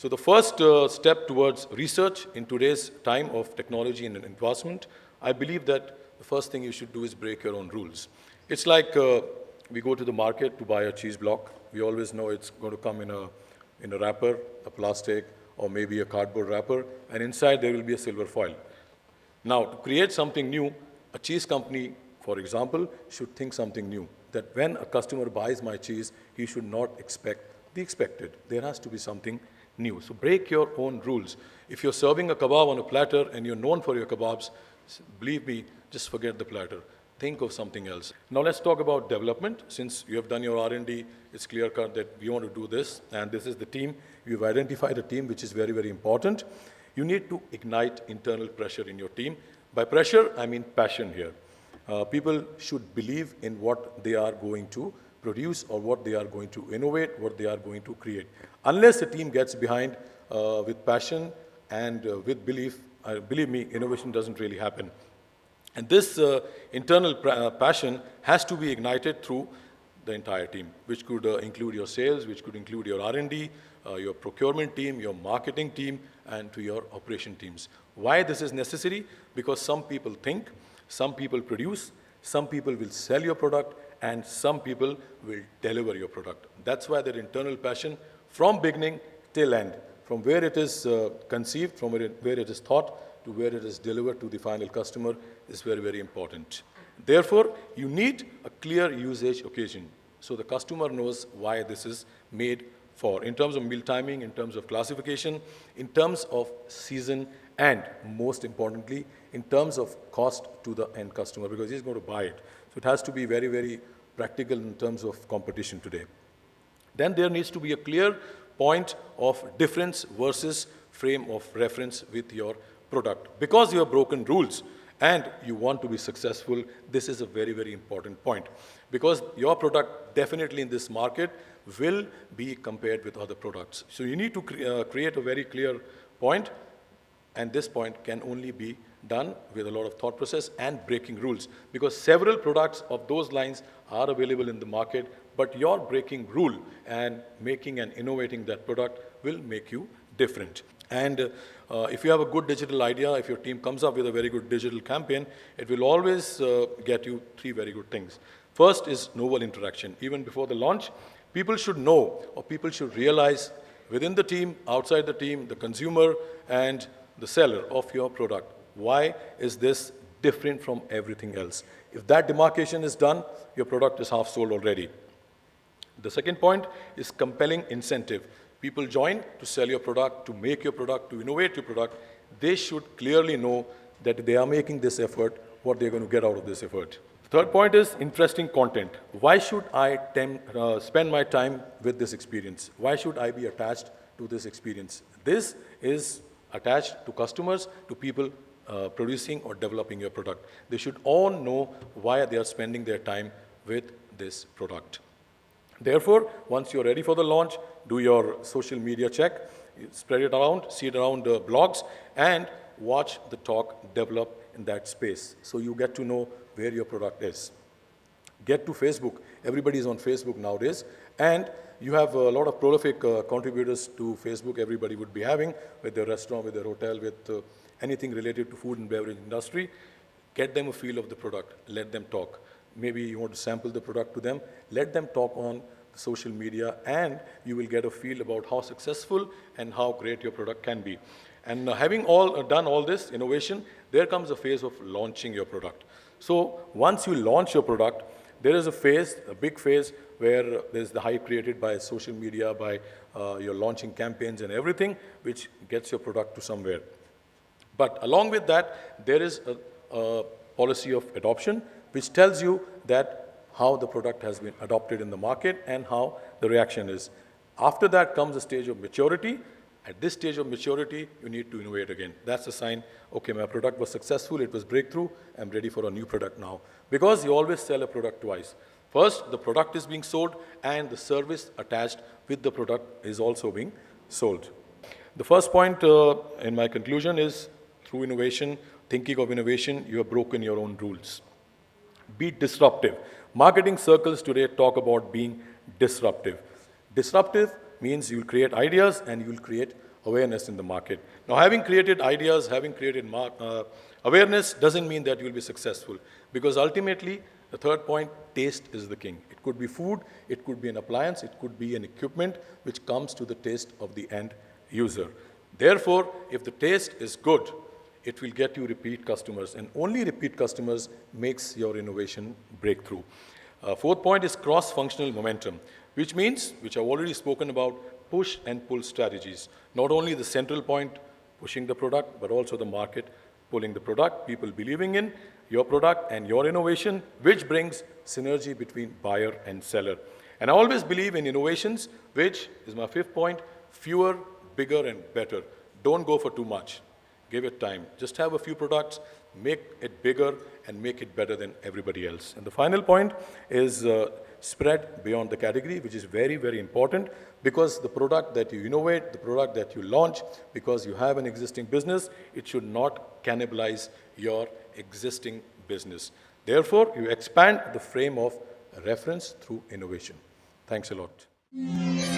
So the first step towards research in today's time of technology and advancement, I believe that the first thing you should do is break your own rules. It's like we go to the market to buy a cheese block. We always know it's going to come in a wrapper, a plastic, or maybe a cardboard wrapper, and inside there will be a silver foil. Now, to create something new, a cheese company, for example, should think something new. That when a customer buys my cheese, he should not expect the expected. There has to be something new. So break your own rules. If you're serving a kebab on a platter and you're known for your kebabs, believe me, just forget the platter. Think of something else. Now let's talk about development. Since you have done your R&D, it's clear cut that we want to do this, and this is the team. You've identified a team, which is very, very important. You need to ignite internal pressure in your team. By pressure, I mean passion here. People should believe in what they are going to produce or what they are going to innovate, what they are going to create. Unless the team gets behind with passion and with belief, believe me, innovation doesn't really happen. And this internal passion has to be ignited through the entire team, which could include your sales, which could include your R&D, your procurement team, your marketing team, and to your operation teams. Why this is necessary? Because some people think, some people produce, some people will sell your product, and some people will deliver your product. That's why that internal passion from beginning till end, from where it is conceived, from where it is thought, to where it is delivered to the final customer is very, very important. Therefore, you need a clear usage occasion so the customer knows why this is made for, in terms of meal timing, in terms of classification, in terms of season, and most importantly, in terms of cost to the end customer, because he's going to buy it. So it has to be very, very practical in terms of competition today. Then there needs to be a clear point of difference versus frame of reference with your product. Because you have broken rules and you want to be successful, this is a very, very important point. Because your product definitely in this market will be compared with other products. So you need to create a very clear point, and this point can only be done with a lot of thought process and breaking rules. Because several products of those lines are available in the market, but your breaking rule and making and innovating that product will make you different. And if you have a good digital idea, if your team comes up with a very good digital campaign, it will always get you three very good things. First is novel interaction. Even before the launch, people should know, or people should realize within the team, outside the team, the consumer and the seller of your product, why is this different from everything else? If that demarcation is done, your product is half sold already. The second point is compelling incentive. People join to sell your product, to make your product, to innovate your product. They should clearly know that they are making this effort, what they're going to get out of this effort. Third point is interesting content. Why should I spend my time with this experience? Why should I be attached to this experience? This is attached to customers, to people producing or developing your product. They should all know why they are spending their time with this product. Therefore, once you're ready for the launch, do your social media check, spread it around, see it around blogs, and watch the talk develop in that space. So you get to know where your product is. Get to Facebook. Everybody is on Facebook nowadays, and you have a lot of prolific contributors to Facebook everybody would be having, with their restaurant, with their hotel, with anything related to food and beverage industry. Get them a feel of the product. Let them talk. Maybe you want to sample the product to them. Let them talk on social media, and you will get a feel about how successful and how great your product can be. And having done all this innovation, there comes a phase of launching your product. So once you launch your product, there is a phase, a big phase, where there's the hype created by social media, by your launching campaigns and everything, which gets your product to somewhere. But along with that, there is a policy of adoption, which tells you that how the product has been adopted in the market and how the reaction is. After that comes a stage of maturity. At this stage of maturity, you need to innovate again. That's a sign, okay, my product was successful, it was breakthrough, I'm ready for a new product now. Because you always sell a product twice. First, the product is being sold, and the service attached with the product is also being sold. The first point in my conclusion is, through innovation, thinking of innovation, you have broken your own rules. Be disruptive. Marketing circles today talk about being disruptive. Disruptive means you'll create ideas and you'll create awareness in the market. Now, having created ideas, having created awareness doesn't mean that you'll be successful, because ultimately, the third point, taste is the king. It could be food, it could be an appliance, it could be an equipment which comes to the taste of the end user. Therefore, if the taste is good, it will get you repeat customers, and only repeat customers makes your innovation breakthrough. Fourth point is cross-functional momentum, which means, which I've already spoken about, push and pull strategies. Not only the central point pushing the product, but also the market pulling the product, people believing in your product and your innovation, which brings synergy between buyer and seller. And I always believe in innovations, which is my fifth point, fewer, bigger, and better. Don't go for too much. Give it time. Just have a few products, make it bigger, and make it better than everybody else. And the final point is spread beyond the category, which is very, very important, because the product that you innovate, the product that you launch, because you have an existing business, it should not cannibalize your existing business. Therefore, you expand the frame of reference through innovation. Thanks a lot.